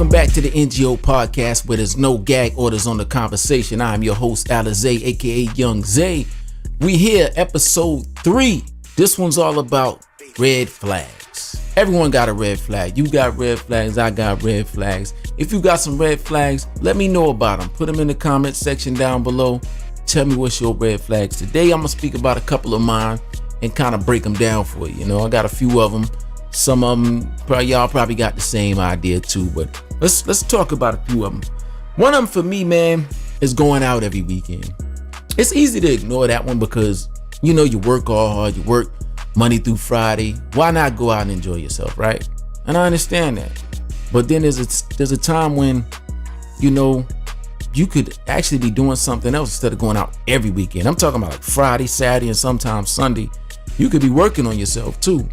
Welcome back to the NGO Podcast, where there's no gag orders on the conversation. I'm your host, Alizé, aka Young Zay. We here, episode 3. This one's all about red flags. Everyone got a red flag. You got red flags, I got red flags. If you got some red flags, let me know about them. Put them in the comment section down below. Tell me what's your red flags. Today, I'm going to speak about a couple of mine and kind of break them down for you. You know, I got a few of them. Some of them, y'all probably got the same idea too, but let's talk about a few of them. One of them for me, man, is going out every weekend. It's easy to ignore that one because, you know, you work all hard, you work Monday through Friday. Why not go out and enjoy yourself, right? And I understand that. But then there's a time when, you know, you could actually be doing something else instead of going out every weekend. I'm talking about like Friday, Saturday, and sometimes Sunday. You could be working on yourself too.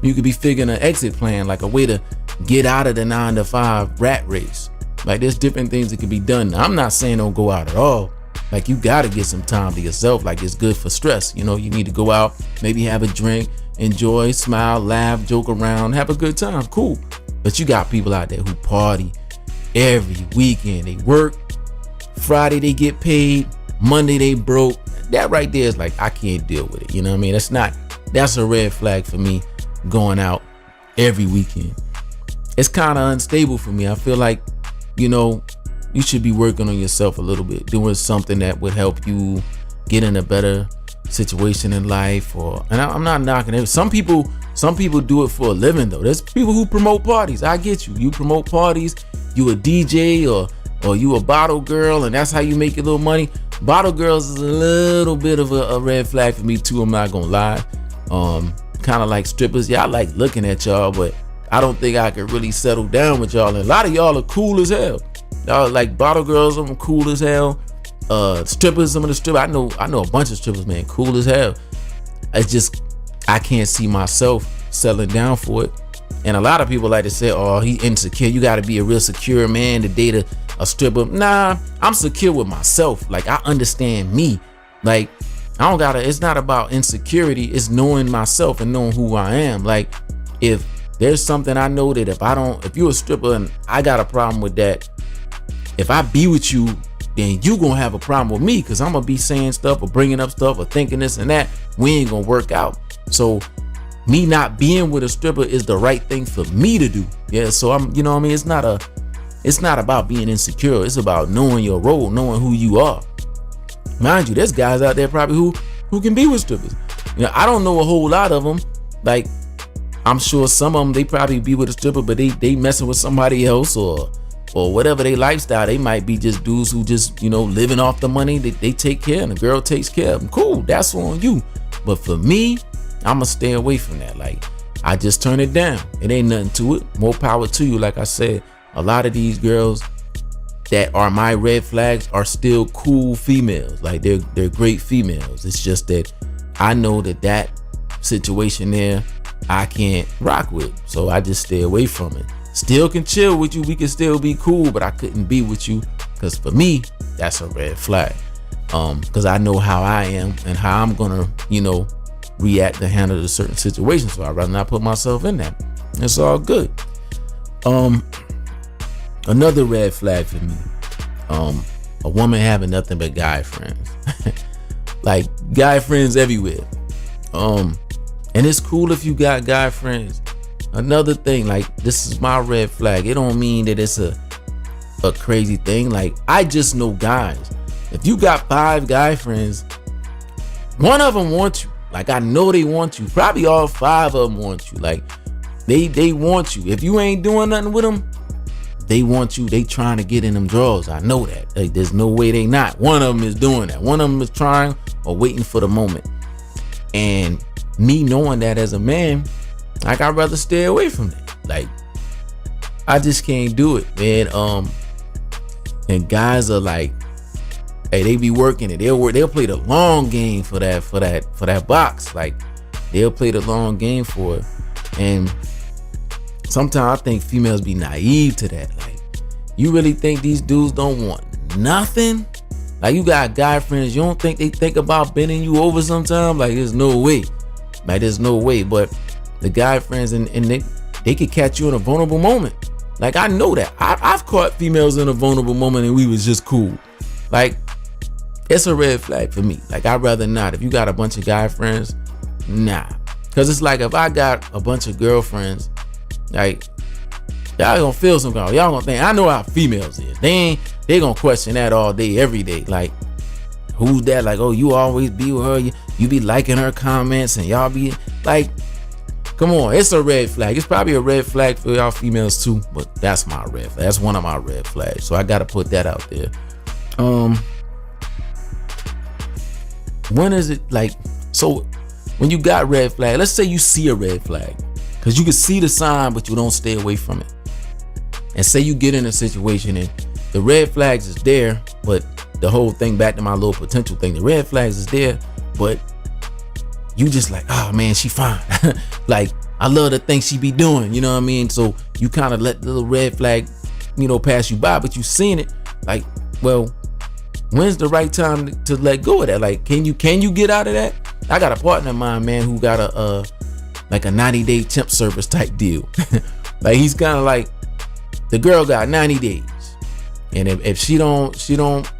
You could be figuring an exit plan, like a way to get out of the 9-to-5 rat race. Like there's different things that could be done. Now, I'm not saying don't go out at all. Like you got to get some time to yourself. Like it's good for stress. You know, you need to go out, maybe have a drink, enjoy, smile, laugh, joke around, have a good time. Cool. But you got people out there who party every weekend. They work. Friday they get paid. Monday they broke. That right there is like, I can't deal with it. You know what I mean? That's a red flag for me. Going out every weekend. It's kind of unstable for me. I feel like, you know, you should be working on yourself a little bit, doing something that would help you get in a better situation in life. And I'm not knocking it. Some people do it for a living though. There's people who promote parties. I get you. You promote parties. You a DJ or you a bottle girl, and that's how you make your little money. Bottle girls is a little bit of a red flag for me too. I'm not gonna lie. Kind of like strippers. Yeah, I like looking at y'all, but I don't think I could really settle down with y'all. And a lot of y'all are cool as hell. Y'all like bottle girls, I'm cool as hell. Strippers, some of the strippers, I know a bunch of strippers, man, cool as hell. It's just, I can't see myself settling down for it. And a lot of people like to say, oh, he insecure. You got to be a real secure man to date a stripper. Nah, I'm secure with myself. Like I understand me. Like, it's not about insecurity. It's knowing myself and knowing who I am. Like if there's something I know that if you're a stripper and I got a problem with that, if I be with you, then you gonna have a problem with me because I'm gonna be saying stuff or bringing up stuff or thinking this and that. We ain't gonna work out. So me not being with a stripper is the right thing for me to do. Yeah. So I'm, you know what I mean? It's not about being insecure. It's about knowing your role, knowing who you are. Mind you, there's guys out there probably who can be with strippers. You know, I don't know a whole lot of them. Like, I'm sure some of them, they probably be with a stripper, but they messing with somebody else or whatever their lifestyle. They might be just dudes who just, you know, living off the money. They take care and the girl takes care of them. Cool, that's on you. But for me, I'ma stay away from that. Like, I just turn it down. It ain't nothing to it. More power to you. Like I said, a lot of these girls that are my red flags are still cool females. Like they're great females. It's just that I know that situation there I can't rock with, so I just stay away from it. Still can chill with you, we can still be cool, but I couldn't be with you because for me that's a red flag. Because I know how I am and how I'm gonna, you know, react to handle a certain situation, so I'd rather not put myself in that. It's all good. Another red flag for me, a woman having nothing but guy friends. Like guy friends everywhere. And it's cool if you got guy friends. Another thing, like this is my red flag. It don't mean that it's a crazy thing. Like I just know guys. If you got 5 guy friends, one of them wants you. Like I know they want you. Probably all 5 of them want you. Like they want you. If you ain't doing nothing with them, they want you. They trying to get in them drawers. I know that. Like, there's no way they not. One of them is doing that. One of them is trying or waiting for the moment. And me knowing that as a man, like I'd rather stay away from that. Like I just can't do it, man. And guys are like, hey, they be working it. They'll play the long game for that box. Like they'll play the long game for it. And sometimes I think females be naive to that. Like, you really think these dudes don't want nothing? Like, you got guy friends, you don't think they think about bending you over sometime? Like, there's no way. Like, there's no way. But the guy friends, and they could catch you in a vulnerable moment. Like, I know that. I've caught females in a vulnerable moment and we was just cool. Like, it's a red flag for me. Like, I'd rather not. If you got a bunch of guy friends, nah. Because it's like, if I got a bunch of girlfriends, like, y'all gonna feel some kind. Y'all gonna think, I know how females is. They gonna question that all day, every day. Like, who's that? Like, oh, you always be with her. You be liking her comments and y'all be like, come on, it's a red flag. It's probably a red flag for y'all females too, but that's my red flag. That's one of my red flags. So I gotta put that out there. When is it like, so when you got red flag, let's say you see a red flag, because you can see the sign, but you don't stay away from it. And say you get in a situation and the red flags is there, but the whole thing, back to my little potential thing, the red flags is there, but you just like, oh man, she fine. Like, I love the things she be doing, you know what I mean? So you kind of let the little red flag, pass you by, but you seen it. Like, well, when's the right time to let go of that? Like, can you get out of that? I got a partner of mine, man, who got a 90-day temp service type deal. Like, he's kind of like, the girl got 90 days. And if she don't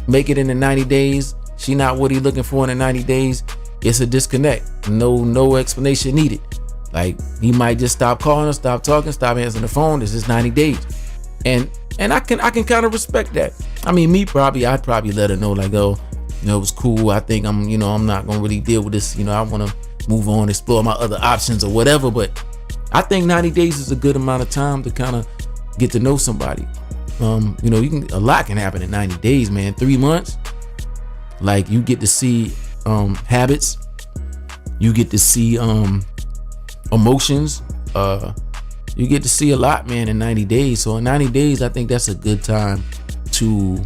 make it in the 90 days, she not what he looking for in the 90 days, it's a disconnect. No explanation needed. Like, he might just stop calling her, stop talking, stop answering the phone. This is 90 days. And I can kind of respect that. I mean, I'd probably let her know, like, oh, it was cool. I think I'm not gonna really deal with this. I want to move on, explore my other options or whatever. But I think 90 days is a good amount of time to kind of get to know somebody. A lot can happen in 90 days, man. 3 months, like, you get to see habits, you get to see emotions, you get to see a lot, man, in 90 days. So in 90 days, I think that's a good time to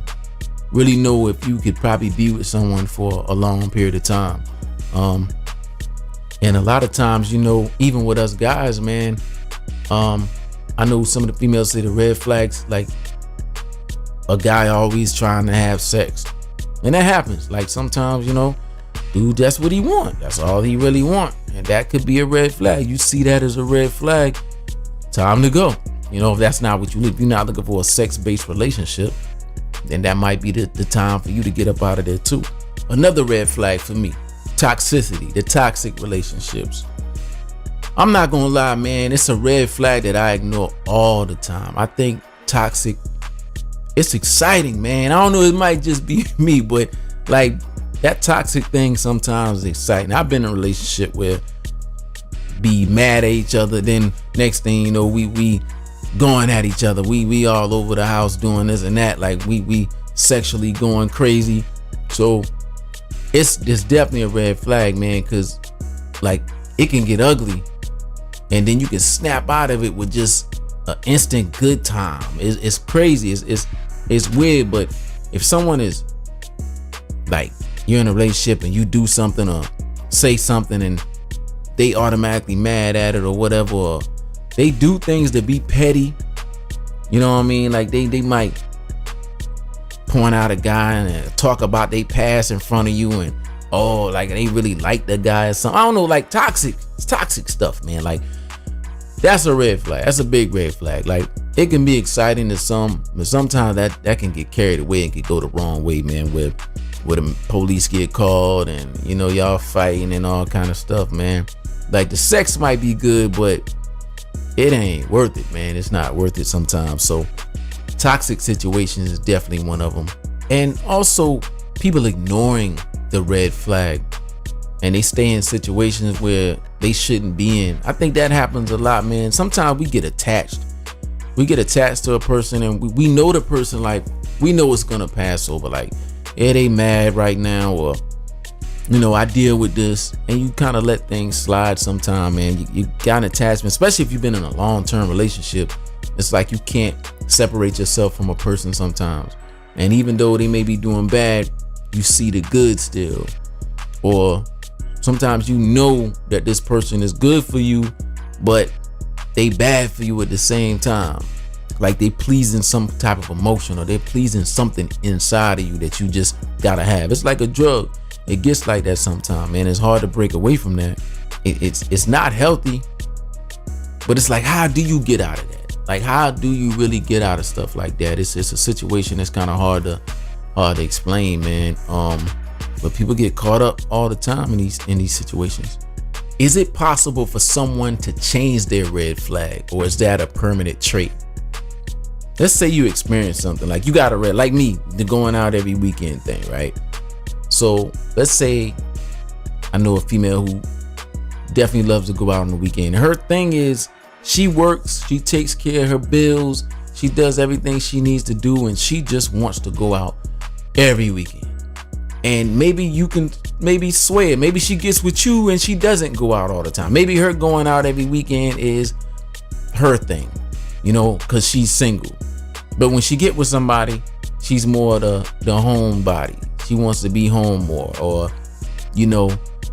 really know if you could probably be with someone for a long period of time. And a lot of times, even with us guys, man, I know some of the females say the red flags, like, a guy always trying to have sex. And that happens. Like, sometimes, dude, that's what he want. That's all he really want. And that could be a red flag. You see that as a red flag, time to go. If that's not what you look, if you're not looking for a sex-based relationship, then that might be the time for you to get up out of there too. Another red flag for me, toxicity, the toxic relationships. I'm not gonna lie, man, it's a red flag that I ignore all the time. I think toxic, it's exciting, man. I don't know, it might just be me, but like, that toxic thing sometimes is exciting. I've been in a relationship where be mad at each other, then next thing you know, we going at each other. We all over the house doing this and that. Like, we sexually going crazy. So it's definitely a red flag, man, because like, it can get ugly and then you can snap out of it with just an instant good time. It's crazy. It's weird. But if someone is like, you're in a relationship and you do something or say something and they automatically mad at it or whatever, or they do things to be petty, you know what I mean? Like, they might point out a guy and talk about they past in front of you, and like, they really like the guy or something. I don't know, like, it's toxic stuff, man. Like, that's a red flag. That's a big red flag. Like, it can be exciting to some, but sometimes that can get carried away and can go the wrong way, man, where the police get called and y'all fighting and all kind of stuff, man. Like, the sex might be good, but it ain't worth it, man. It's not worth it sometimes. So toxic situations is definitely one of them. And also, people ignoring the red flag and they stay in situations where they shouldn't be in. I think that happens a lot, man. Sometimes we get attached. We get attached to a person and we know the person, like, we know it's gonna pass over. Like, yeah, they mad right now, or I deal with this, and you kind of let things slide sometime, man. You got an attachment, especially if you've been in a long-term relationship. It's like you can't separate yourself from a person sometimes. And even though they may be doing bad, you see the good still. Or sometimes that this person is good for you, but they bad for you at the same time. Like, they pleasing some type of emotion, or they're pleasing something inside of you that you just gotta have. It's like a drug. It gets like that sometimes, man. It's hard to break away from that. It's not healthy, but it's like, how do you get out of that? Like, how do you really get out of stuff like that? It's a situation that's kind of hard to explain, man. But people get caught up all the time in these situations. Is it possible for someone to change their red flag, or is that a permanent trait? Let's say you experience something like you got a red, like me, the going out every weekend thing, right? So let's say I know a female who definitely loves to go out on the weekend. Her thing is she works, she takes care of her bills, she does everything she needs to do, and she just wants to go out every weekend. And maybe you can sway it. Maybe she gets with you and she doesn't go out all the time. Maybe her going out every weekend is her thing, because she's single. But when she get with somebody, she's more the homebody. She wants to be home more, or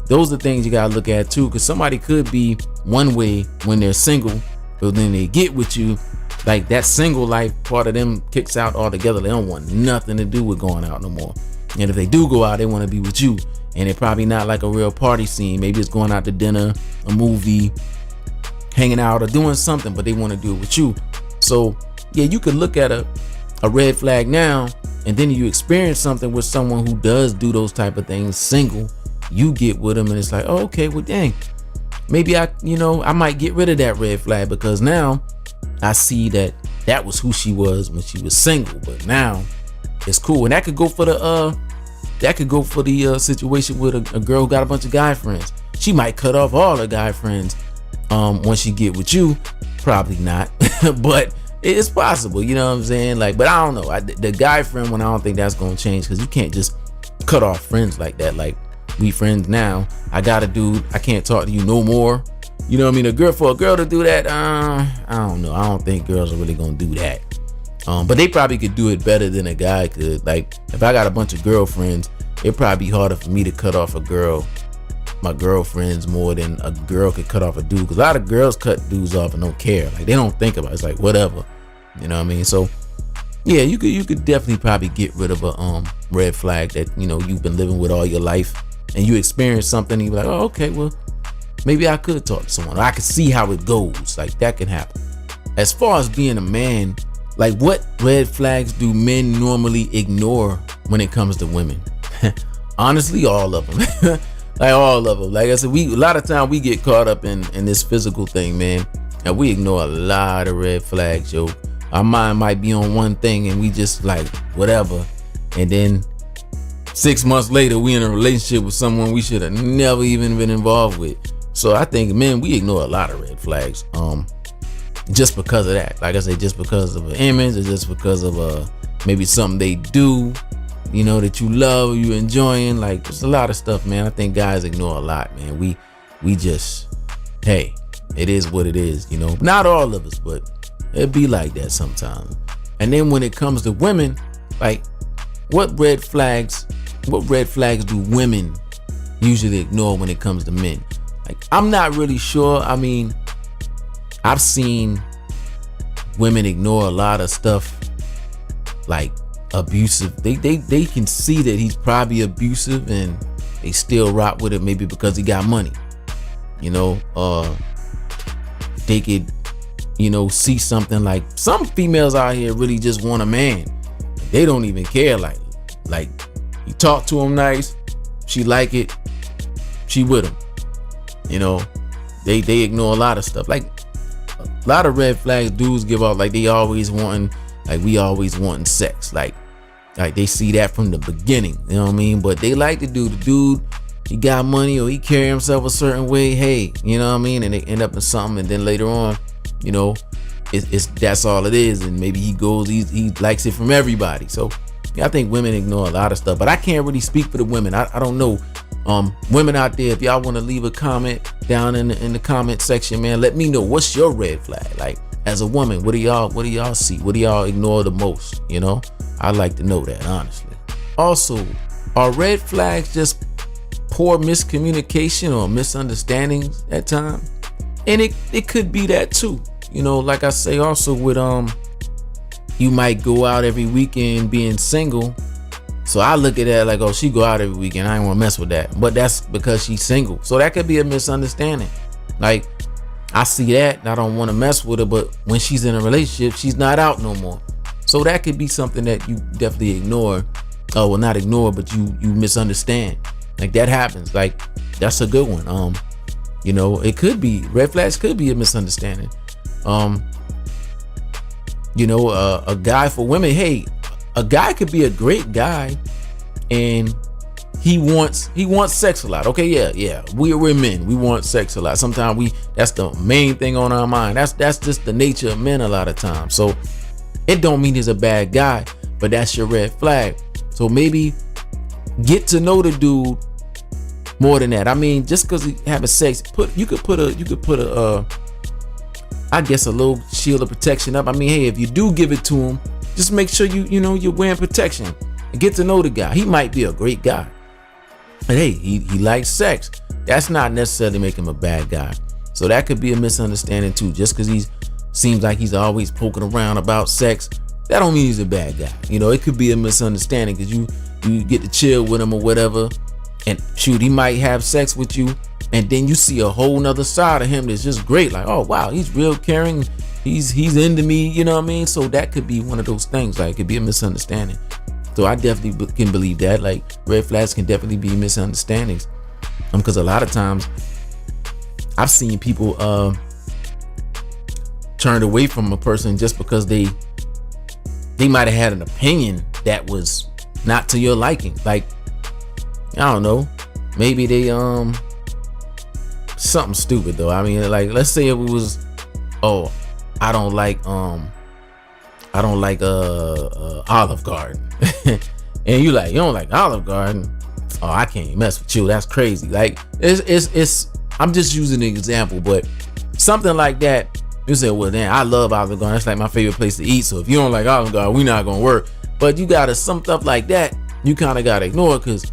those are things you gotta look at too. Because somebody could be one way when they're single, but then they get with you, like that single life part of them kicks out altogether. They don't want nothing to do with going out no more. And if they do go out, they want to be with you. And it probably not like a real party scene. Maybe it's going out to dinner, a movie, hanging out, or doing something, but they want to do it with you. So yeah, you could look at a red flag now, and then you experience something with someone who does do those type of things single. You get with them and it's like, oh, okay, well, dang, maybe I might get rid of that red flag, because now I see that was who she was when she was single, but now it's cool. And that could go for the situation with a girl who got a bunch of guy friends. She might cut off all her guy friends once she get with you. Probably not, but it's possible. You know what I'm saying? Like, but I don't know. The guy friend one, I don't think that's gonna change, because you can't just cut off friends like that. Like, we friends now. I got a dude. I can't talk to you no more. You know what I mean? For a girl to do that, I don't know. I don't think girls are really gonna do that. But they probably could do it better than a guy could. Like, if I got a bunch of girlfriends, it'd probably be harder for me to cut off my girlfriends more than a girl could cut off a dude. Because a lot of girls cut dudes off and don't care. Like, they don't think about it. It's like, whatever. You know what I mean? So yeah, you could definitely probably get rid of a red flag that you've been living with all your life, and you experience something and you're like, oh, okay, well, maybe I could talk to someone. I could see how it goes. Like, that can happen. As far as being a man, like, what red flags do men normally ignore when it comes to women? Honestly, all of them. Like, all of them. Like I said, a lot of time we get caught up in this physical thing, man, and we ignore a lot of red flags, yo. Our mind might be on one thing and we just like whatever, and then 6 months later we in a relationship with someone we should have never even been involved with. So I think, man, we ignore a lot of red flags just because of that. Like I say, just because of an image, or just because of maybe something they do that you love or you enjoying. Like, there's a lot of stuff, man. I think guys ignore a lot, man. We just, hey, it is what it is. Not all of us, but it be like that sometimes. And then when it comes to women, like, what red flags do women usually ignore when it comes to men? Like, I'm not really sure. I mean, I've seen women ignore a lot of stuff, like abusive. They can see that he's probably abusive and they still rock with it, maybe because he got money. They could see something, like some females out here really just want a man. They don't even care. Like you talk to him nice, she like it, she with him. They ignore a lot of stuff. Like, a lot of red flags dudes give off, like they always wanting, like we always wanting sex. Like they see that from the beginning. You know what I mean? But they like the dude, he got money or he carry himself a certain way. Hey, you know what I mean? And they end up in something, and then later on, it's that's all it is. And maybe he likes it from everybody. So I think women ignore a lot of stuff, but I can't really speak for the women. I don't know. Women out there, if y'all want to leave a comment down in the comment section, man, let me know, what's your red flag? Like, as a woman, what do y'all see? What do y'all ignore the most? I'd like to know that, honestly. Also, are red flags just poor miscommunication or misunderstandings at times? And it could be that too. Like I say, also with you might go out every weekend being single. So I look at that like, oh, she go out every weekend, I ain't want to mess with that. But that's because she's single. So that could be a misunderstanding. Like, I see that and I don't want to mess with her, but when she's in a relationship, she's not out no more. So that could be something that you definitely ignore. Oh, well, not ignore, but you misunderstand. Like that happens. Like that's a good one. It could be red flags, could be a misunderstanding. A guy for women. Hey, a guy could be a great guy, and he wants sex a lot. Okay, yeah. We're men. We want sex a lot. Sometimes that's the main thing on our mind. That's just the nature of men a lot of times. So it don't mean he's a bad guy, but that's your red flag. So maybe get to know the dude more than that. I mean, just because he having sex, you could put a I guess a little shield of protection up. I mean, hey, if you do give it to him, just make sure you're wearing protection and get to know the guy. He might be a great guy, but hey, he likes sex. That's not necessarily make him a bad guy. So that could be a misunderstanding too. Just because he seems like he's always poking around about sex, that don't mean he's a bad guy. It could be a misunderstanding because you get to chill with him or whatever, and shoot, he might have sex with you, and then you see a whole nother side of him that's just great. Like, oh wow, he's real caring. He's into me. You know what I mean? So that could be one of those things. Like, it could be a misunderstanding. So I definitely can believe that. Like, red flags can definitely be misunderstandings. Because a lot of times I've seen people turned away from a person just because they might have had an opinion that was not to your liking. Like, I don't know, maybe they something stupid though. I mean, like, let's say if it was, oh, I don't like Olive Garden. And you don't like Olive Garden? Oh, I can't mess with you. That's crazy. Like, it's I'm just using an example, but something like that. You say, well, then I love Olive Garden. That's like my favorite place to eat. So if you don't like Olive Garden, we're not gonna work. But you gotta, some stuff like that, you kind of gotta ignore, because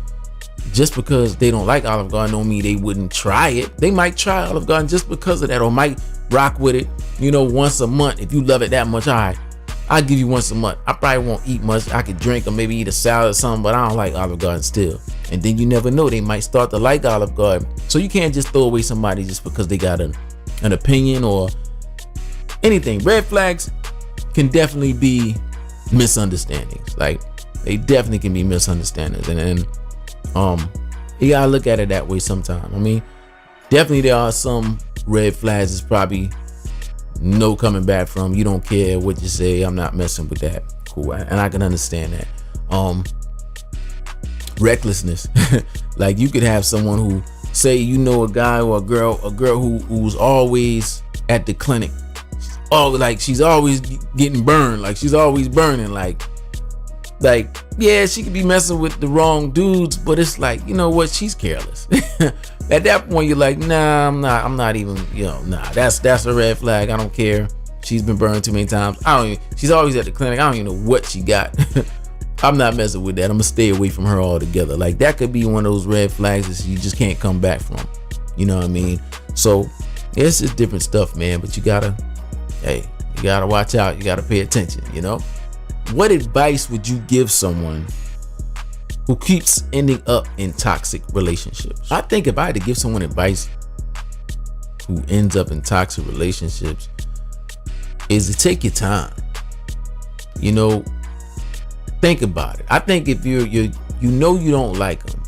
just because they don't like Olive Garden don't mean they wouldn't try it. They might try Olive Garden just because of that, or might rock with it, once a month. If you love it that much, all right, I'll give you once a month. I probably won't eat much. I could drink or maybe eat a salad or something, but I don't like Olive Garden still. And then you never know, they might start to like Olive Garden. So you can't just throw away somebody just because they got an opinion or anything. Red flags can definitely be misunderstandings. Like, they definitely can be misunderstandings, and you gotta look at it that way sometime. I mean, definitely there are some red flags that's probably no coming back from. You don't care what you say. I'm not messing with that. Cool, and I can understand that. Recklessness. Like, you could have someone who, say, a guy or a girl who's always at the clinic. Oh, like, she's always getting burned. Like, she's always burning. Like, yeah, she could be messing with the wrong dudes, but it's like, you know what? She's careless. At that point, you're like, nah, I'm not even, nah, that's a red flag. I don't care. She's been burned too many times. She's always at the clinic. I don't even know what she got. I'm not messing with that. I'm gonna stay away from her altogether. Like, that could be one of those red flags that you just can't come back from. You know what I mean? So it's just different stuff, man. But you gotta watch out. You gotta pay attention. What advice would you give someone who keeps ending up in toxic relationships? I think if I had to give someone advice who ends up in toxic relationships, is to take your time. Think about it. I think if you don't like them.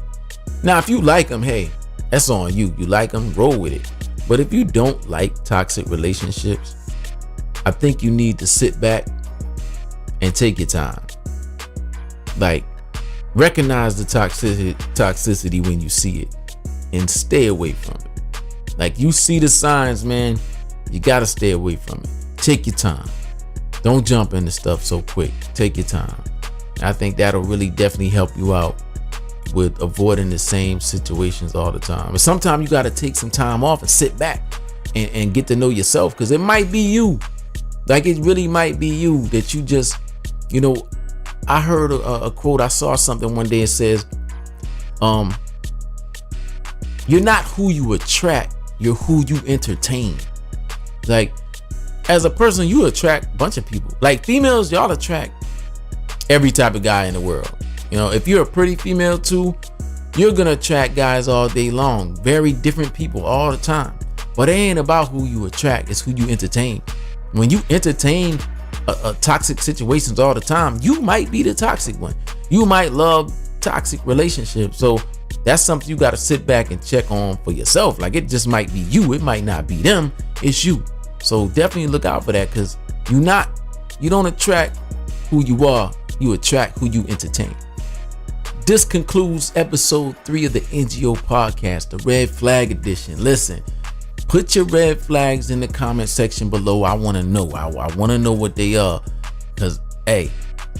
Now, if you like them, hey, that's on you. You like them, roll with it. But if you don't like toxic relationships, I think you need to sit back and take your time. Like, recognize the toxicity when you see it and stay away from it. Like, you see the signs, man, you gotta stay away from it. Take your time. Don't jump into stuff so quick. Take your time. I think that'll really definitely help you out with avoiding the same situations all the time. But sometimes you gotta take some time off and sit back and get to know yourself, because it might be you. Like, it really might be you that you just, I heard a quote. I saw something one day. It says, you're not who you attract, you're who you entertain. Like, as a person, you attract a bunch of people. Like, females, y'all attract every type of guy in the world. If you're a pretty female too, you're gonna attract guys all day long. Very different people all the time. But it ain't about who you attract, it's who you entertain. When you entertain toxic situations all the time, you might be the toxic one. You might love toxic relationships. So that's something you got to sit back and check on for yourself. Like, it just might be you. It might not be them. It's you. So definitely look out for that, because you don't attract who you are. You attract who you entertain. This concludes episode 3 of the NGO Podcast, the Red Flag Edition. Listen, put your red flags in the comment section below. I want to know. I want to know what they are, because, hey,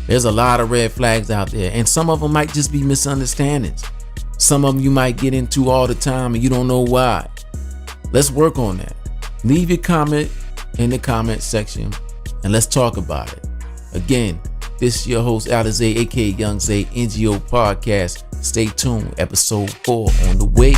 there's a lot of red flags out there, and some of them might just be misunderstandings. Some of them you might get into all the time and you don't know why. Let's work on that. Leave your comment in the comment section and let's talk about it. Again, this is your host, Alizé, aka Young Zay, NGO Podcast. Stay tuned. Episode 4 on the way.